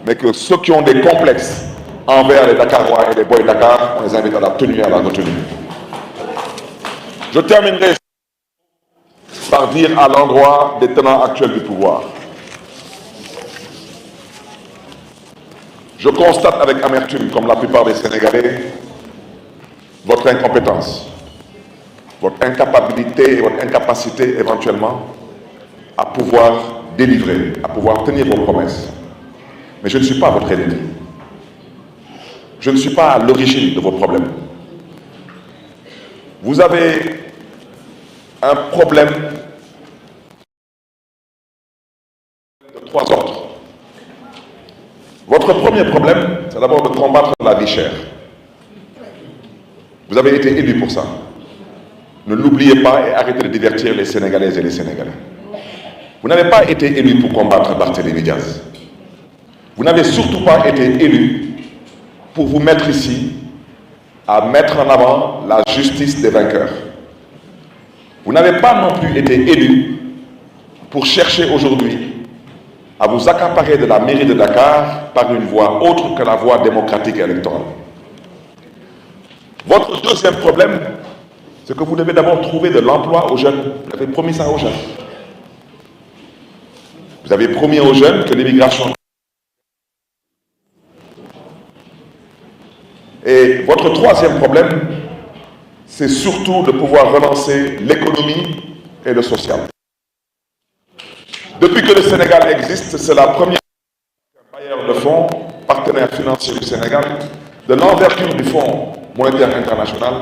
mais que ceux qui ont des complexes envers les Dakarois et les boys Dakar, on les invite à la tenue et à la retenue. Je terminerai par dire à l'endroit des tenants actuels du pouvoir. Je constate avec amertume, comme la plupart des Sénégalais, votre incompétence, votre incapabilité et votre incapacité éventuellement à pouvoir délivrer, à pouvoir tenir vos promesses. Mais je ne suis pas votre ennemi. Je ne suis pas à l'origine de vos problèmes. Vous avez un problème de 3 ordres. Votre premier problème, c'est d'abord de combattre la vie chère. Vous avez été élu pour ça. Ne l'oubliez pas et arrêtez de divertir les Sénégalaises et les Sénégalais. Vous n'avez pas été élu pour combattre Barthélémy Diaz. Vous n'avez surtout pas été élu pour vous mettre ici à mettre en avant la justice des vainqueurs. Vous n'avez pas non plus été élu pour chercher aujourd'hui à vous accaparer de la mairie de Dakar par une voie autre que la voie démocratique et électorale. Votre deuxième problème, c'est que vous devez d'abord trouver de l'emploi aux jeunes. Vous avez promis ça aux jeunes. Vous avez promis aux jeunes que l'immigration... Et votre troisième problème, c'est surtout de pouvoir relancer l'économie et le social. Depuis que le Sénégal existe, c'est la première bailleur de fonds, partenaire financier du Sénégal, de l'envergure du Fonds monétaire international,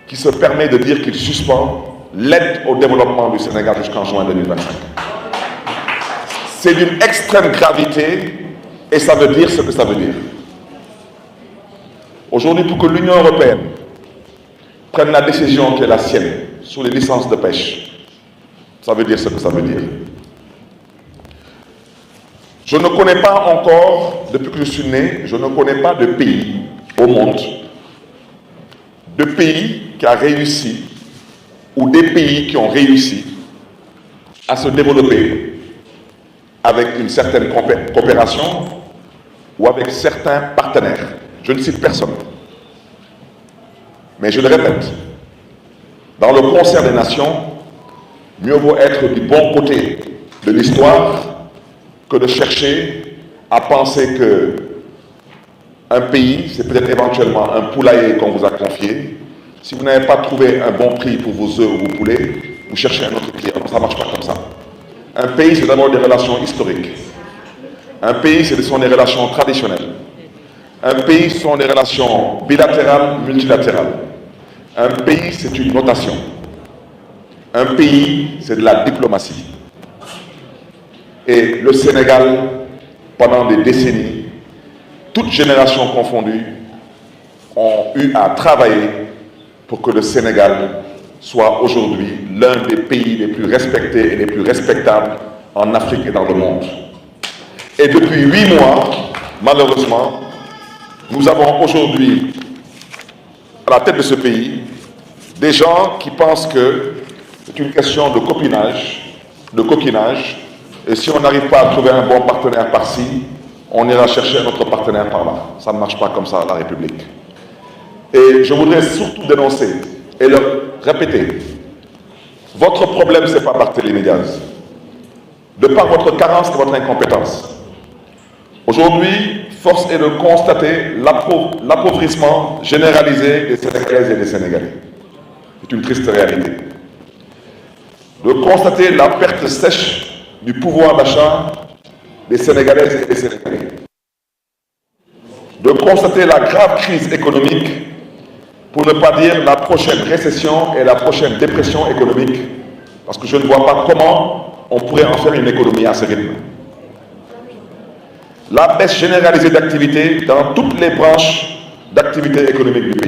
qui se permet de dire qu'il suspend l'aide au développement du Sénégal jusqu'en juin 2025. C'est d'une extrême gravité et ça veut dire ce que ça veut dire. Aujourd'hui, pour que l'Union européenne prenne la décision qui est la sienne sur les licences de pêche, ça veut dire ce que ça veut dire. Je ne connais pas encore, depuis que je suis né, je ne connais pas de pays au monde, de pays qui a réussi, ou des pays qui ont réussi à se développer avec une certaine coopération ou avec certains partenaires. Je ne cite personne. Mais je le répète, dans le concert des nations, mieux vaut être du bon côté de l'histoire que de chercher à penser que un pays, c'est peut-être éventuellement un poulailler qu'on vous a confié. Si vous n'avez pas trouvé un bon prix pour vos œufs ou vos poulets, vous cherchez un autre client. Ça ne marche pas comme ça. Un pays, c'est d'abord des relations historiques. Un pays, ce sont des relations traditionnelles. Un pays, ce sont des relations bilatérales, multilatérales. Un pays, c'est une notation. Un pays, c'est de la diplomatie. Et le Sénégal, pendant des décennies, toutes générations confondues, ont eu à travailler pour que le Sénégal soit aujourd'hui l'un des pays les plus respectés et les plus respectables en Afrique et dans le monde. Et depuis 8 mois, malheureusement, nous avons aujourd'hui, à la tête de ce pays, des gens qui pensent que c'est une question de copinage, et si on n'arrive pas à trouver un bon partenaire par-ci, on ira chercher un autre partenaire par-là. Ça ne marche pas comme ça, la République. Et je voudrais surtout dénoncer et le répéter. Votre problème, ce n'est pas Barthélémy Diaz. De par votre carence et votre incompétence. Aujourd'hui, force est de constater l'appauvrissement généralisé des Sénégalaises et des Sénégalais. C'est une triste réalité. De constater la perte sèche du pouvoir d'achat des Sénégalaises et des Sénégalais. De constater la grave crise économique, pour ne pas dire la prochaine récession et la prochaine dépression économique, parce que je ne vois pas comment on pourrait en faire une économie à ce rythme. La baisse généralisée d'activité dans toutes les branches d'activité économique du pays.